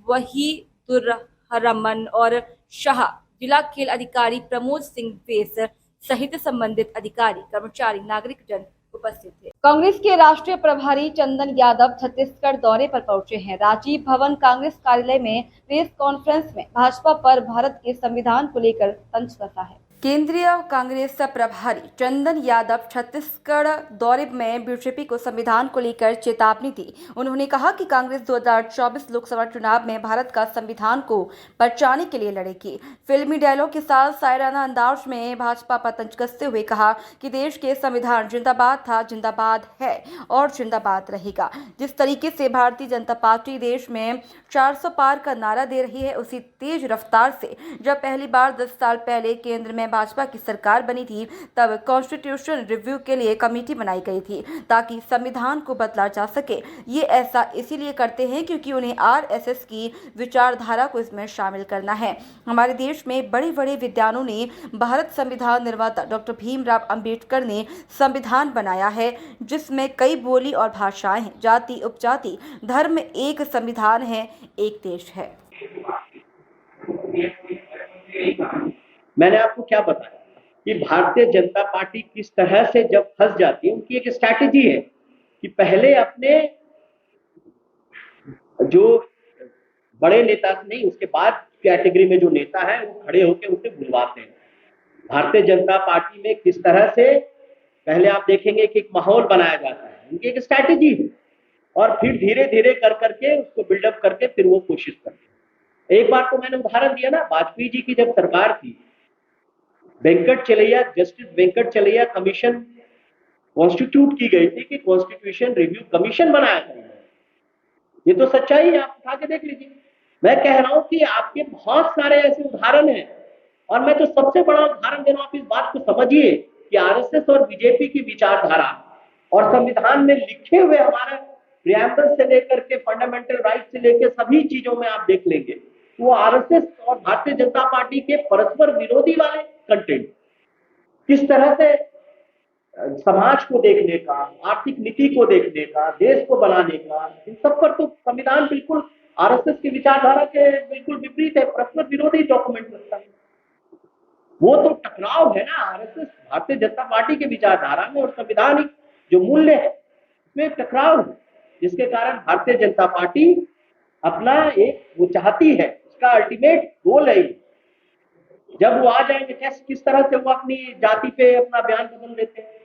A: वहीदुर्रहमान और शाह, जिला खेल अधिकारी प्रमोद सिंह वेस सहित संबंधित अधिकारी, कर्मचारी, नागरिक जन उपस्थित थे। कांग्रेस के राष्ट्रीय प्रभारी चंदन यादव छत्तीसगढ़ दौरे पर पहुंचे हैं। राजीव भवन कांग्रेस कार्यालय में प्रेस कॉन्फ्रेंस में भाजपा पर भारत के संविधान को लेकर तंज कसा है। केंद्रीय कांग्रेस प्रभारी चंदन यादव छत्तीसगढ़ दौरे में बीजेपी को संविधान को लेकर चेतावनी दी। उन्होंने कहा कि कांग्रेस 2024 लोकसभा चुनाव में भारत का संविधान को बचाने के लिए लड़ेगी। फिल्मी डायलॉग के साथ शायराना अंदाज में भाजपा पर तंज कसते हुए कहा कि देश के संविधान जिंदाबाद था, जिंदाबाद है और जिंदाबाद रहेगा। जिस तरीके से भारतीय जनता पार्टी देश में 400 पार का नारा दे रही है, उसी तेज रफ्तार से जब पहली बार 10 साल पहले केंद्र में में भाजपा की सरकार बनी थी तब कॉन्स्टिट्यूशन रिव्यू के लिए कमेटी बनाई गई थी ताकि संविधान को बदला जा सके। ये ऐसा इसीलिए करते हैं क्योंकि उन्हें आरएसएस की विचारधारा को इसमें शामिल करना है। हमारे देश में बड़े बड़े विद्वानों ने भारत संविधान निर्माता डॉक्टर भीमराव अंबेडकर ने संविधान बनाया है जिसमें कई बोली और भाषाएं हैं, जाति उपजाति धर्म एक संविधान है, एक देश है।
P: मैंने आपको क्या बताया कि भारतीय जनता पार्टी किस तरह से जब फंस जाती है, उनकी एक स्ट्रैटेजी है कि पहले अपने जो बड़े नेता नहीं, उसके बाद कैटेगरी में जो नेता है वो खड़े होकर उसे बुलवाते हैं। भारतीय जनता पार्टी में किस तरह से पहले आप देखेंगे कि एक माहौल बनाया जाता है, उनकी एक स्ट्रैटेजी है और फिर धीरे धीरे कर करके उसको बिल्डअप करके फिर वो कोशिश करते हैं। एक बार तो मैंने उदाहरण दिया ना, वाजपेयी जी की जब सरकार थी, जस्टिस वेंकट चलैया कमीशन कॉन्स्टिट्यूट की गई थी कि कॉन्स्टिट्यूशन रिव्यू कमीशन बनाया जाए। ये तो सच्चाई है, आप उठा के देख लीजिए। मैं कह रहा हूं कि आपके बहुत सारे ऐसे उदाहरण हैं और मैं तो सबसे बड़ा उदाहरण दे रहा हूं। आप इस बात को समझिए कि आरएसएस और बीजेपी की विचारधारा और संविधान में लिखे हुए हमारे प्रिएम्बल से लेकर के फंडामेंटल राइट से लेकर सभी चीजों में आप देख लेंगे वो आरएसएस और भारतीय जनता पार्टी के परस्पर विरोधी वाले कंटेंट, किस तरह से समाज को देखने का, आर्थिक नीति को देखने का, देश को बनाने का, इन सब पर तो संविधान बिल्कुल आरएसएस की विचारधारा के बिल्कुल विपरीत है, परस्पर विरोधी डॉक्यूमेंट लगता है। वो तो टकराव है ना, आरएसएस भारतीय जनता पार्टी के विचारधारा में और संवैधानिक जो मूल्य है उसमें टकराव है, जिसके कारण भारतीय जनता पार्टी अपना एक वो चाहती है, उसका अल्टीमेट गोल है। जब वो आ जाएंगे किस तरह से वो अपनी जाति पे अपना बयान बदल देते हैं।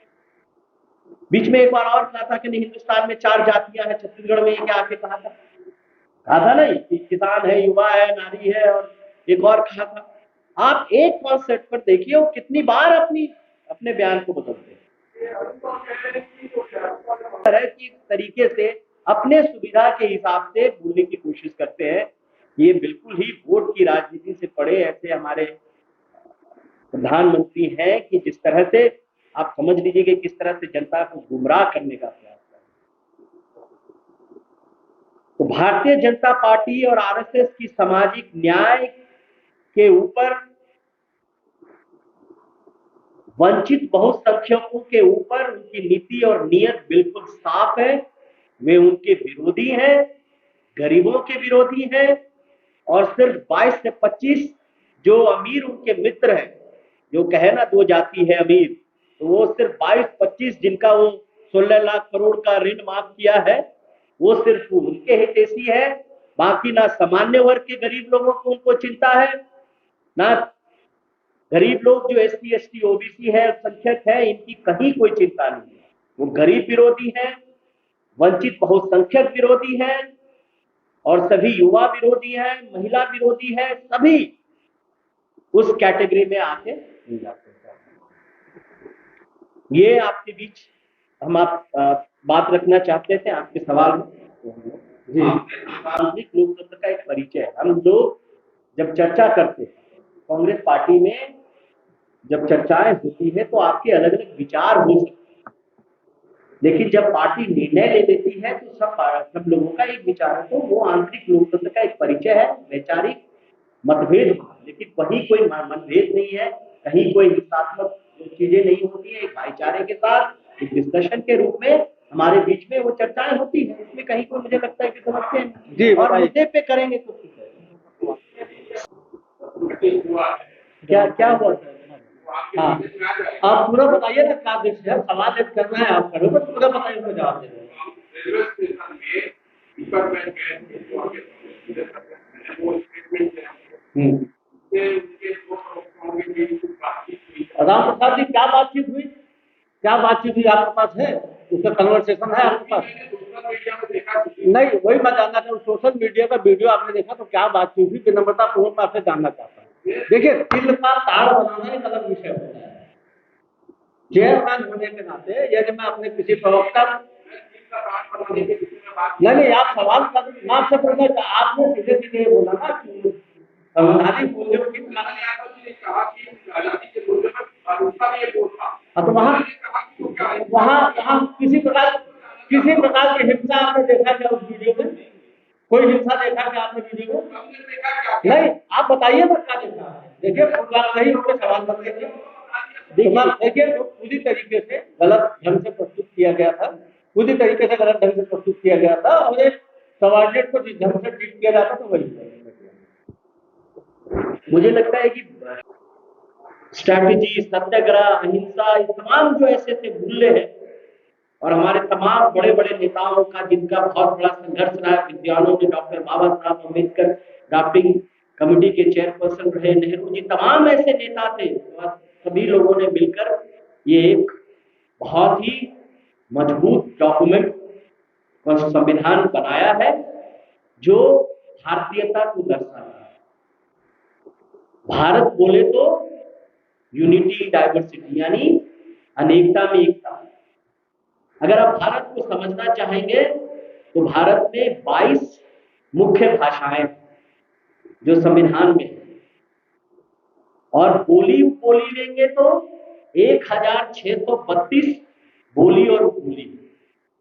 P: बीच में एक बार और कहा था कि नहीं, हिंदुस्तान में 4 जातियां हैं, छत्तीसगढ़ में ये क्या आके कहा था नहीं कि किसान है, युवा है, नारी है और एक और कहा था। आप एक कॉन्सेप्ट पर देखिए वो कितनी बार अपने बयान को बदलते हैं, तरह की तरीके से अपने सुविधा के हिसाब से बोलने की कोशिश करते हैं। ये बिल्कुल ही वोट की राजनीति से पड़े ऐसे हमारे प्रधानमंत्री हैं कि जिस तरह से आप समझ लीजिए कि किस तरह से जनता को गुमराह करने का प्रयास कर रहे हैं। तो भारतीय जनता पार्टी और आरएसएस की सामाजिक न्याय के ऊपर, वंचित बहुसंख्यकों के ऊपर उनकी नीति और नीयत बिल्कुल साफ है। वे उनके विरोधी हैं, गरीबों के विरोधी हैं और सिर्फ 22 से 25 जो अमीर उनके मित्र हैं, जो कहे ना 2 जाति है अमीर, तो वो सिर्फ 22-25 जिनका वो 16 लाख करोड़ का ऋण माफ किया है, वो सिर्फ उनके हितैषी है। बाकी ना सामान्य वर्ग के गरीब लोगों को उनको चिंता है, ना गरीब लोग जो एससी एसटी ओबीसी है, अल्पसंख्यक है, इनकी कहीं कोई चिंता नहीं है। वो गरीब विरोधी है, वंचित बहुसंख्यक विरोधी है और सभी युवा विरोधी है, महिला विरोधी है, सभी उस कैटेगरी में आके मिल जाते हैं। ये आपके बीच हम बात रखना चाहते थे आपके सवाल में। जी, आंतरिक लोकतंत्र का एक परिचय है। हम लोग जब चर्चा करते हैं कांग्रेस पार्टी में, जब चर्चाएं होती है तो आपके अलग अलग विचार हो सकते हैं, लेकिन जब पार्टी निर्णय ले लेती है तो सब लोगों का एक विचार है। तो वो आंतरिक लोकतंत्र का एक परिचय है, वैचारिक मतभेद, लेकिन वही कोई मतभेद नहीं है, कहीं कोई हिंसात्मक चीजें नहीं होती है। एक भाईचारे के साथ एक डिस्कशन के रूप में हमारे बीच में वो चर्चाएं होती है, इसमें कहीं कोई मुझे लगता है कि समझते हैं जी, और मुद्दे पे करेंगे तो ठीक है। क्या हुआ सर? हाँ, आप पूरा बताइए ना, क्या विषय है, सवाल करना है आप करो, बस पूरा बताइए, उसको जवाब दे राम प्रसाद जी, क्या बातचीत हुई? क्या बातचीत हुई आपके पास है? उसका कन्वर्सेशन है आपके पास? नहीं, वही मैं जानना चाहूँ। सोशल मीडिया का वीडियो आपने देखा तो क्या बातचीत हुई? विनम्रता पूर्वक मैं आपसे जानना चाहता हूँ। देखिए, तिल का ताड़ बनाना एक अलग विषय होता है। चेयरमैन होने के नाते यदि मैं अपने किसी प्रवक्ता नहीं, आप सवाल कर, मैं आपसे पूछना, आपने सीधे सीधे बोला ना कि संवैधानिक मूल्यों की उसका भी एक वोट था। तो वहाँ किसी प्रकार की हिंसा आपने देखा क्या उस वीडियो में? कोई हिंसा देखा क्या आपने वीडियो में? नहीं, आप बताइए ना क्या देखा। देखिए वही उनके सवाल बनते थे। देखिए पूरी तरीके से गलत ढंग से प्रस्तुत किया गया था, पूरी तरीके से गलत ढंग से प्रस्तुत किया गया था, और एक सबॉर्डिनेट को जिस ढंग से ट्रीट किया जाता तो वही। मुझे लगता है कि स्ट्रैटेजी, सत्याग्रह, अहिंसा, ये तमाम जो ऐसे मूल्य हैं, और हमारे तमाम बड़े बड़े नेताओं का जिनका बहुत बड़ा संघर्ष रहा है, विद्वानों में डॉक्टर बाबा साहब अम्बेडकर ड्राफ्टिंग कमेटी के चेयरपर्सन रहे, नेहरू जी, तमाम ऐसे नेता थे, और सभी लोगों ने मिलकर ये एक बहुत ही मजबूत डॉक्यूमेंट, संविधान बनाया है जो भारतीयता को दर्शाता है। भारत बोले तो यूनिटी डाइवर्सिटी, यानी अनेकता में एकता। अगर आप भारत को समझना चाहेंगे तो भारत में 22 मुख्य भाषाएं जो संविधान में है, और बोली लेंगे तो 1632 बोली और उपबोली,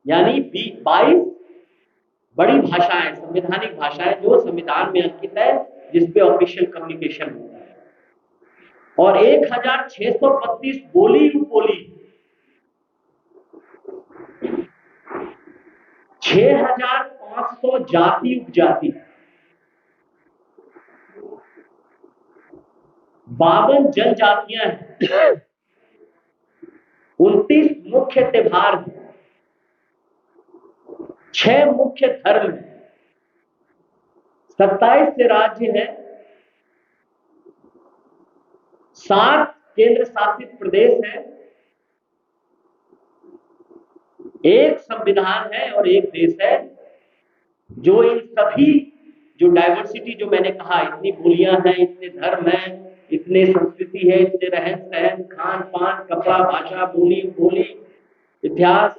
P: यानी 22 बड़ी भाषाएं, संवैधानिक भाषाएं जो संविधान में अंकित है, जिसपे ऑफिशियल कम्युनिकेशन होता है, और 1632 बोली उपबोली, 6500 जाति उपजाति, 52 जनजातियां हैं, 29 मुख्य त्योहार हैं, 6 मुख्य धर्म हैं, 27 से राज्य हैं, 7 केंद्र शासित प्रदेश हैं, एक संविधान है और एक देश है, जो इन सभी जो डाइवर्सिटी जो मैंने कहा, इतनी बोलियां हैं, इतने धर्म हैं, इतने संस्कृति है, इतने रहन सहन, खान पान, कपड़ा, भाषा, बोली, इतिहास,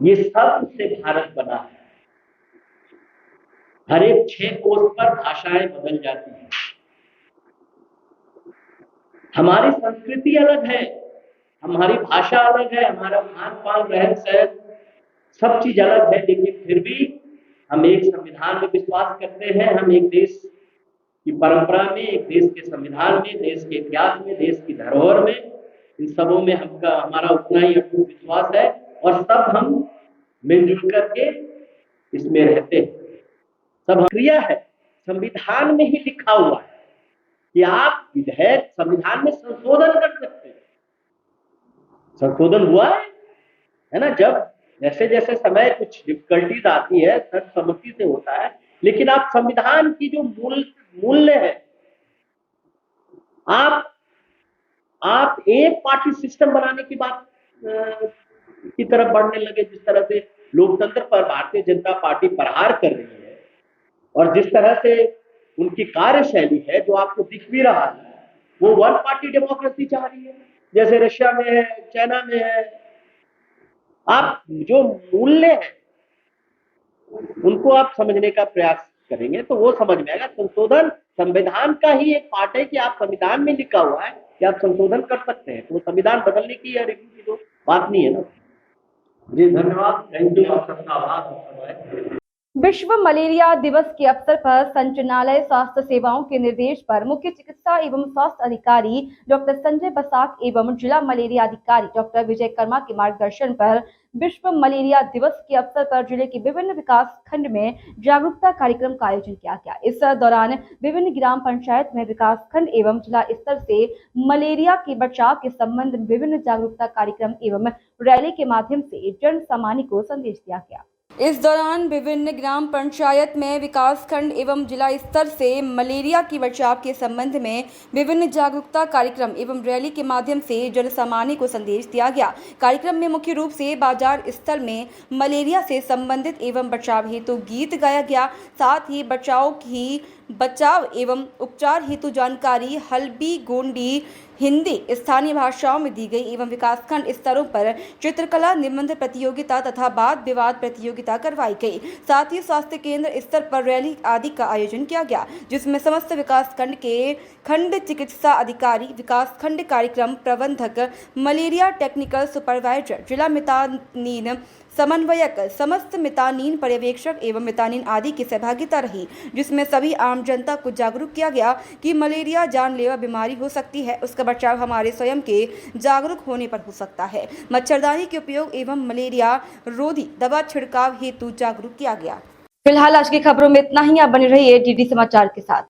P: ये सब से भारत बना है। हर एक 6 कोस पर भाषाएं बदल जाती हैं। हमारी संस्कृति अलग है, हमारी भाषा अलग है, हमारा खान पान, रहन सहन, सब चीज अलग है, लेकिन फिर भी हम एक संविधान में विश्वास करते हैं। हम एक देश की परंपरा में, एक देश के संविधान में, देश के इतिहास में, देश की धरोहर में, इन सबों में हमारा उतना ही अटूट विश्वास है, और सब हम मिलजुल करके इसमें रहते हैं। सब क्रिया है, संविधान में ही लिखा हुआ है कि आप विधेयक संविधान में संशोधन कर सकते हैं। संशोधन हुआ है ना, जब जैसे जैसे समय कुछ डिफिकल्टीज आती है, सर्वसम्मति से होता है, लेकिन आप संविधान की जो मूल्य है, आप एक पार्टी सिस्टम बनाने की बात की तरफ बढ़ने लगे। जिस तरह से लोकतंत्र पर भारतीय जनता पार्टी प्रहार कर रही है, और जिस तरह से उनकी कार्यशैली है, जो आपको दिख भी रहा है, वो वन पार्टी डेमोक्रेसी चाह रही है, जैसे रशिया में है, चाइना में है। आप जो मूल्य है उनको आप समझने का प्रयास करेंगे तो वो समझ में आएगा। संशोधन संविधान का ही एक पार्ट है कि आप संविधान में लिखा हुआ है कि आप संशोधन कर सकते हैं, तो संविधान बदलने की या रिव्यू की तो बात नहीं है ना। जी धन्यवाद, थैंक यू, आप सबका आभार।
A: विश्व मलेरिया दिवस के अवसर पर संचालनालय स्वास्थ्य सेवाओं के निर्देश पर मुख्य चिकित्सा एवं स्वास्थ्य अधिकारी डॉक्टर संजय बसाक एवं जिला मलेरिया अधिकारी डॉक्टर विजय कर्मा के मार्गदर्शन पर विश्व मलेरिया दिवस के अवसर पर जिले के विभिन्न विकास खंड में जागरूकता कार्यक्रम का आयोजन किया गया। इस दौरान विभिन्न ग्राम पंचायत में विकास खंड एवं जिला स्तर से मलेरिया के बचाव के संबंध में विभिन्न जागरूकता कार्यक्रम एवं रैली के माध्यम से जन सामान्य को संदेश दिया गया। इस दौरान विभिन्न ग्राम पंचायत में विकास खंड एवं जिला स्तर से मलेरिया की बचाव के संबंध में विभिन्न जागरूकता कार्यक्रम एवं रैली के माध्यम से जन सामान्य को संदेश दिया गया। कार्यक्रम में मुख्य रूप से बाजार स्थल में मलेरिया से संबंधित एवं बचाव हेतु गीत गाया गया। साथ ही बचाव एवं उपचार हेतु जानकारी हल्बी गोंडी हिंदी स्थानीय भाषाओं में दी गई एवं विकासखंड स्तरों पर चित्रकला निबंध प्रतियोगिता तथा वाद विवाद प्रतियोगिता करवाई गई। साथ ही स्वास्थ्य केंद्र स्तर पर रैली आदि का आयोजन किया गया, जिसमें समस्त विकासखंड के खंड चिकित्सा अधिकारी, विकासखंड कार्यक्रम प्रबंधक, मलेरिया टेक्निकल सुपरवाइजर, जिला मितानीन समन्वयक, समस्त मितानीन पर्यवेक्षक एवं मितानीन आदि की सहभागिता रही, जिसमें सभी आम जनता को जागरूक किया गया कि मलेरिया जानलेवा बीमारी हो सकती है, उसका बचाव हमारे स्वयं के जागरूक होने पर हो सकता है। मच्छरदानी के उपयोग एवं मलेरिया रोधी दवा छिड़काव हेतु जागरूक किया गया। फिलहाल आज की खबरों में इतना ही। आप बने रहिए डीडी समाचार के साथ।